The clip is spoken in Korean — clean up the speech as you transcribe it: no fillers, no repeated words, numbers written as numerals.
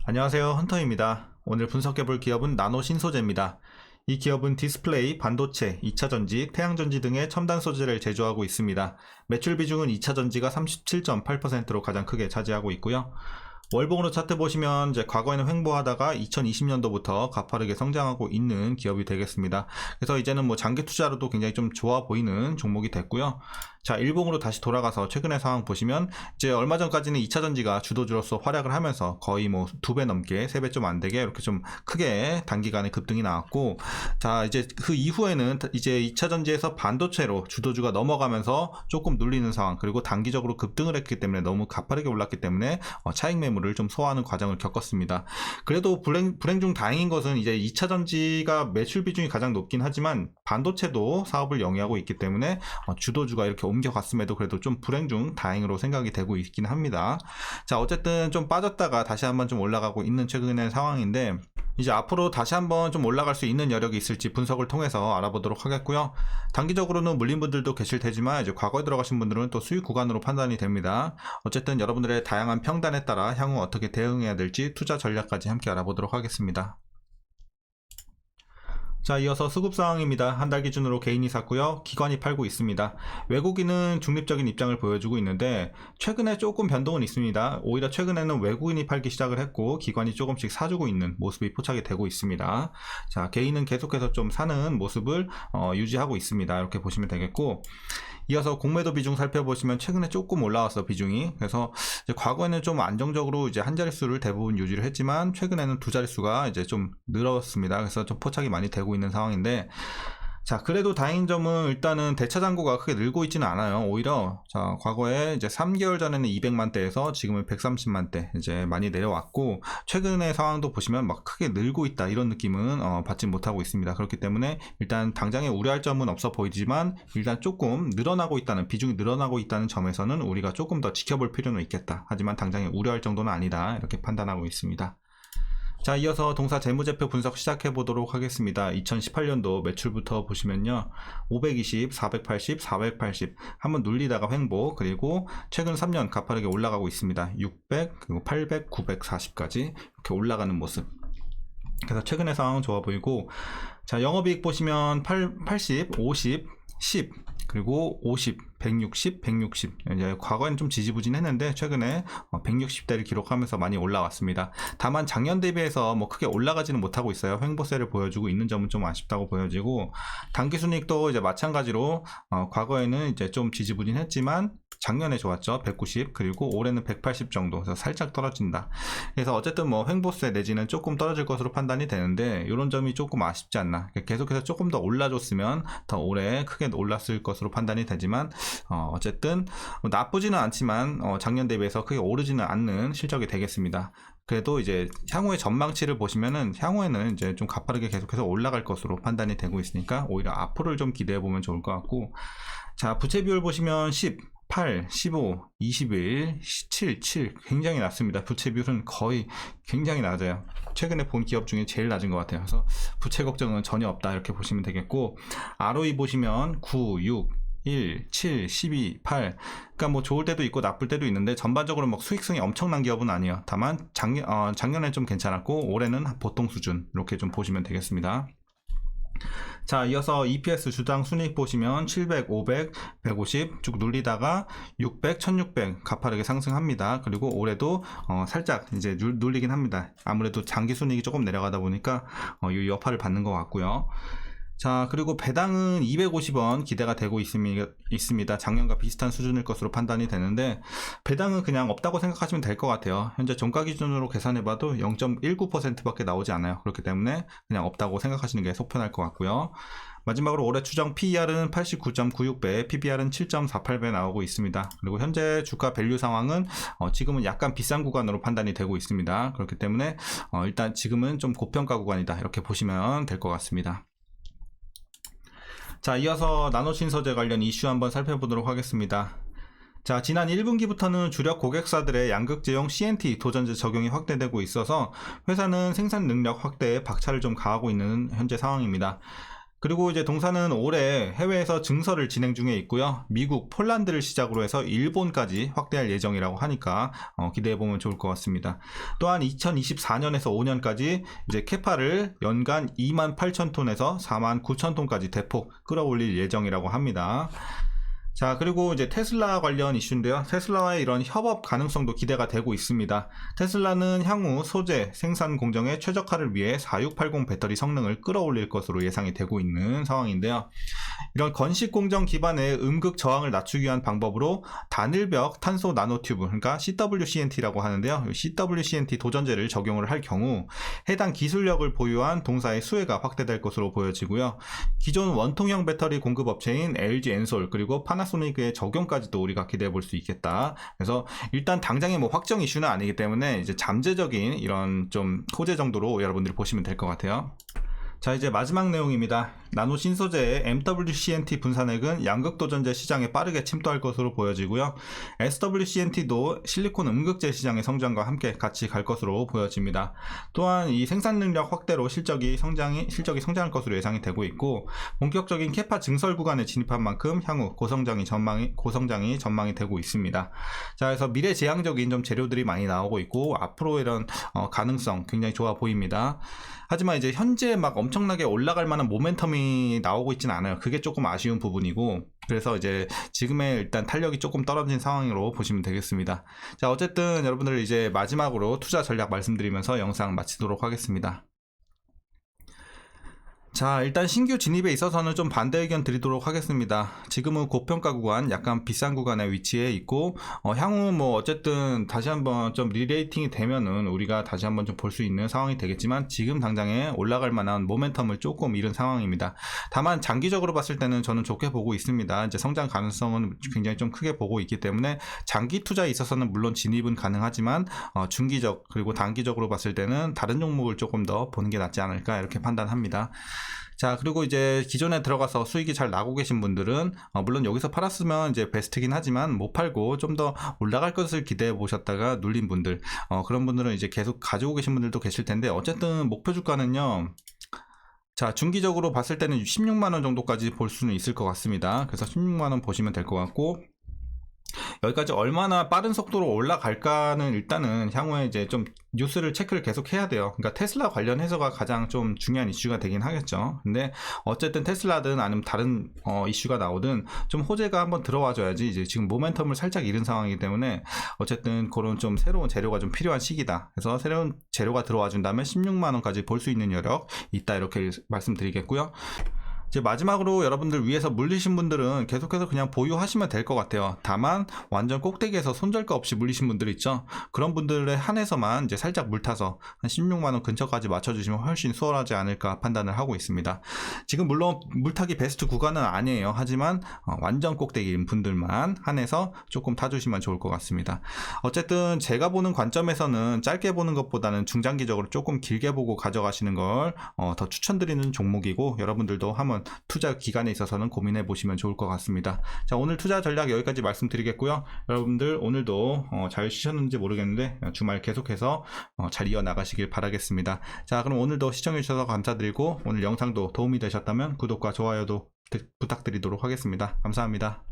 안녕하세요, 헌터입니다. 오늘 분석해볼 기업은 나노신소재입니다. 이 기업은 디스플레이, 반도체, 2차전지, 태양전지 등의 첨단 소재를 제조하고 있습니다. 매출 비중은 2차전지가 37.8%로 가장 크게 차지하고 있고요. 월봉으로 차트 보시면 이제 과거에는 횡보하다가 2020년도부터 가파르게 성장하고 있는 기업이 되겠습니다. 그래서 이제는 뭐 장기 투자로도 굉장히 좀 좋아 보이는 종목이 됐고요. 자, 일봉으로 다시 돌아가서 최근의 상황 보시면 이제 얼마 전까지는 2차전지가 주도주로서 활약을 하면서 거의 뭐 2배 넘게 3배 좀 안 되게 이렇게 좀 크게 단기간에 급등이 나왔고, 자, 이제 그 이후에는 이제 2차전지에서 반도체로 주도주가 넘어가면서 조금 눌리는 상황, 그리고 단기적으로 급등을 했기 때문에 너무 가파르게 올랐기 때문에 차익 매물을 좀 소화하는 과정을 겪었습니다. 그래도 불행 중 다행인 것은 이제 2차전지가 매출 비중이 가장 높긴 하지만 반도체도 사업을 영위하고 있기 때문에 주도주가 이렇게 옮겨갔음에도 그래도 좀 불행 중 다행으로 생각이 되고 있긴 합니다. 자, 어쨌든 좀 빠졌다가 다시 한번 좀 올라가고 있는 최근의 상황인데, 이제 앞으로 다시 한번 좀 올라갈 수 있는 여력이 있을지 분석을 통해서 알아보도록 하겠고요. 단기적으로는 물린 분들도 계실 테지만 이제 과거에 들어가신 분들은 또 수익 구간으로 판단이 됩니다. 어쨌든 여러분들의 다양한 평단에 따라 향후 어떻게 대응해야 될지 투자 전략까지 함께 알아보도록 하겠습니다. 자, 이어서 수급 상황입니다. 한 달 기준으로 개인이 샀고요. 기관이 팔고 있습니다. 외국인은 중립적인 입장을 보여주고 있는데 최근에 조금 변동은 있습니다. 오히려 최근에는 외국인이 팔기 시작을 했고 기관이 조금씩 사주고 있는 모습이 포착이 되고 있습니다. 자, 개인은 계속해서 좀 사는 모습을 유지하고 있습니다. 이렇게 보시면 되겠고, 이어서 공매도 비중 살펴보시면 최근에 조금 올라왔어, 비중이. 그래서 이제 과거에는 좀 안정적으로 이제 한 자릿수를 대부분 유지를 했지만 최근에는 두 자릿수가 이제 좀 늘었습니다. 그래서 좀 포착이 많이 되고 있는 상황인데, 자, 그래도 다행인 점은 일단은 대차 잔고가 크게 늘고 있지는 않아요. 오히려 자, 과거에 이제 3개월 전에는 200만대에서 지금은 130만대 이제 많이 내려왔고, 최근의 상황도 보시면 막 크게 늘고 있다 이런 느낌은 받지 못하고 있습니다. 그렇기 때문에 일단 당장에 우려할 점은 없어 보이지만 일단 조금 늘어나고 있다는, 비중이 늘어나고 있다는 점에서는 우리가 조금 더 지켜볼 필요는 있겠다. 하지만 당장에 우려할 정도는 아니다, 이렇게 판단하고 있습니다. 자, 이어서 동사 재무제표 분석 시작해 보도록 하겠습니다. 2018년도 매출부터 보시면요, 520, 480, 480 한번 눌리다가 횡보, 그리고 최근 3년 가파르게 올라가고 있습니다. 600, 그리고 800, 940까지 이렇게 올라가는 모습. 그래서 최근의 상황은 좋아 보이고, 자, 영업이익 보시면 80, 50, 10, 그리고 50, 160, 160. 이제 과거에는 좀 지지부진했는데 최근에 160대를 기록하면서 많이 올라왔습니다. 다만 작년 대비해서 뭐 크게 올라가지는 못하고 있어요. 횡보세를 보여주고 있는 점은 좀 아쉽다고 보여지고, 당기순이익도 이제 마찬가지로 과거에는 이제 좀 지지부진했지만 작년에 좋았죠. 190, 그리고 올해는 180 정도. 그래서 살짝 떨어진다. 그래서 어쨌든 뭐 횡보세 내지는 조금 떨어질 것으로 판단이 되는데, 이런 점이 조금 아쉽지 않나. 계속해서 조금 더 올라줬으면 더 오래 크게 올랐을 것으로 판단이 되지만, 어쨌든 나쁘지는 않지만 작년 대비해서 크게 오르지는 않는 실적이 되겠습니다. 그래도 이제 향후의 전망치를 보시면은 향후에는 이제 좀 가파르게 계속해서 올라갈 것으로 판단이 되고 있으니까 오히려 앞으로를 좀 기대해 보면 좋을 것 같고, 자, 부채 비율 보시면 10, 8, 15, 21, 7, 7 굉장히 낮습니다. 부채 비율은 거의 굉장히 낮아요. 최근에 본 기업 중에 제일 낮은 것 같아요. 그래서 부채 걱정은 전혀 없다, 이렇게 보시면 되겠고, ROE 보시면 9, 6, 1, 7, 12, 8. 그러니까 뭐 좋을 때도 있고 나쁠 때도 있는데 전반적으로 막 수익성이 엄청난 기업은 아니에요. 다만 작년에 좀 괜찮았고 올해는 보통 수준, 이렇게 좀 보시면 되겠습니다. 자, 이어서 EPS 주당 순이익 보시면 700, 500, 150 쭉 눌리다가 600, 1600 가파르게 상승합니다. 그리고 올해도 살짝 이제 눌리긴 합니다. 아무래도 장기 순이익이 조금 내려가다 보니까 이 여파를 받는 것 같고요. 자, 그리고 배당은 250원 기대가 되고 있습니다. 작년과 비슷한 수준일 것으로 판단이 되는데, 배당은 그냥 없다고 생각하시면 될 것 같아요. 현재 종가 기준으로 계산해봐도 0.19%밖에 나오지 않아요. 그렇기 때문에 그냥 없다고 생각하시는 게 속편할 것 같고요. 마지막으로 올해 추정 PER은 89.96배, PBR은 7.48배 나오고 있습니다. 그리고 현재 주가 밸류 상황은 지금은 약간 비싼 구간으로 판단이 되고 있습니다. 그렇기 때문에 일단 지금은 좀 고평가 구간이다, 이렇게 보시면 될 것 같습니다. 자, 이어서 나노신소재 관련 이슈 한번 살펴보도록 하겠습니다. 자, 지난 1분기부터는 주력 고객사들의 양극재용 CNT 도전제 적용이 확대되고 있어서 회사는 생산 능력 확대에 박차를 좀 가하고 있는 현재 상황입니다. 그리고 이제 동사는 올해 해외에서 증설을 진행 중에 있고요. 미국, 폴란드를 시작으로 해서 일본까지 확대할 예정이라고 하니까 기대해보면 좋을 것 같습니다. 또한 2024년에서 5년까지 이제 캐파를 연간 28,000톤에서 49,000톤까지 대폭 끌어올릴 예정이라고 합니다. 자, 그리고 이제 테슬라 관련 이슈인데요. 테슬라와의 이런 협업 가능성도 기대가 되고 있습니다. 테슬라는 향후 소재 생산 공정의 최적화를 위해 4680 배터리 성능을 끌어올릴 것으로 예상이 되고 있는 상황인데요. 이런 건식 공정 기반의 음극 저항을 낮추기 위한 방법으로 단일벽 탄소 나노튜브, 그러니까 CWCNT라고 하는데요. CWCNT 도전제를 적용을 할 경우 해당 기술력을 보유한 동사의 수혜가 확대될 것으로 보여지고요. 기존 원통형 배터리 공급 업체인 LG 엔솔 그리고 파나소닉의 적용까지도 우리가 기대해 볼 수 있겠다. 그래서 일단 당장의 뭐 확정 이슈는 아니기 때문에 이제 잠재적인 이런 좀 호재 정도로 여러분들이 보시면 될 것 같아요. 자, 이제 마지막 내용입니다. 나노 신소재의 MWCNT 분산액은 양극도전제 시장에 빠르게 침투할 것으로 보여지고요. SWCNT도 실리콘 음극재 시장의 성장과 함께 같이 갈 것으로 보여집니다. 또한 이 생산 능력 확대로 실적이 성장할 것으로 예상이 되고 있고, 본격적인 캐파 증설 구간에 진입한 만큼 향후 고성장이 전망이 되고 있습니다. 자, 그래서 미래지향적인 좀 재료들이 많이 나오고 있고, 앞으로 이런 가능성 굉장히 좋아 보입니다. 하지만 이제 현재 막 엄청나게 올라갈 만한 모멘텀이 나오고 있진 않아요. 그게 조금 아쉬운 부분이고, 그래서 이제 지금의 일단 탄력이 조금 떨어진 상황으로 보시면 되겠습니다. 자, 어쨌든 여러분들 이제 마지막으로 투자 전략 말씀드리면서 영상 마치도록 하겠습니다. 자, 일단 신규 진입에 있어서는 좀 반대 의견 드리도록 하겠습니다. 지금은 고평가 구간, 약간 비싼 구간에 위치해 있고, 향후 뭐 어쨌든 다시 한번 좀 리레이팅이 되면은 우리가 다시 한번 좀 볼 수 있는 상황이 되겠지만, 지금 당장에 올라갈 만한 모멘텀을 조금 잃은 상황입니다. 다만 장기적으로 봤을 때는 저는 좋게 보고 있습니다. 이제 성장 가능성은 굉장히 좀 크게 보고 있기 때문에 장기 투자에 있어서는 물론 진입은 가능하지만 중기적 그리고 단기적으로 봤을 때는 다른 종목을 조금 더 보는 게 낫지 않을까 이렇게 판단합니다. 자, 그리고 이제 기존에 들어가서 수익이 잘 나고 계신 분들은 물론 여기서 팔았으면 이제 베스트긴 하지만 못 팔고 좀 더 올라갈 것을 기대해 보셨다가 눌린 분들, 그런 분들은 이제 계속 가지고 계신 분들도 계실 텐데, 어쨌든 목표 주가는요, 자, 중기적으로 봤을 때는 16만원 정도까지 볼 수는 있을 것 같습니다. 그래서 16만원 보시면 될 것 같고, 여기까지 얼마나 빠른 속도로 올라갈까는 일단은 향후에 이제 좀 뉴스를 체크를 계속 해야 돼요. 그러니까 테슬라 관련해서가 가장 좀 중요한 이슈가 되긴 하겠죠. 근데 어쨌든 테슬라든 아니면 다른 이슈가 나오든 좀 호재가 한번 들어와 줘야지, 이제 지금 모멘텀을 살짝 잃은 상황이기 때문에 어쨌든 그런 좀 새로운 재료가 좀 필요한 시기다. 그래서 새로운 재료가 들어와 준다면 16만원까지 볼 수 있는 여력 있다, 이렇게 말씀드리겠고요. 이제 마지막으로 여러분들 위에서 물리신 분들은 계속해서 그냥 보유하시면 될 것 같아요. 다만 완전 꼭대기에서 손절가 없이 물리신 분들 있죠. 그런 분들에 한해서만 이제 살짝 물타서 한 16만원 근처까지 맞춰주시면 훨씬 수월하지 않을까 판단을 하고 있습니다. 지금 물론 물타기 베스트 구간은 아니에요. 하지만 완전 꼭대기인 분들만 한해서 조금 타주시면 좋을 것 같습니다. 어쨌든 제가 보는 관점에서는 짧게 보는 것보다는 중장기적으로 조금 길게 보고 가져가시는 걸 더 추천드리는 종목이고, 여러분들도 한번 투자 기간에 있어서는 고민해 보시면 좋을 것 같습니다. 자, 오늘 투자 전략 여기까지 말씀드리겠고요. 여러분들 오늘도 잘 쉬셨는지 모르겠는데 주말 계속해서 잘 이어나가시길 바라겠습니다. 자, 그럼 오늘도 시청해 주셔서 감사드리고, 오늘 영상도 도움이 되셨다면 구독과 좋아요도 부탁드리도록 하겠습니다. 감사합니다.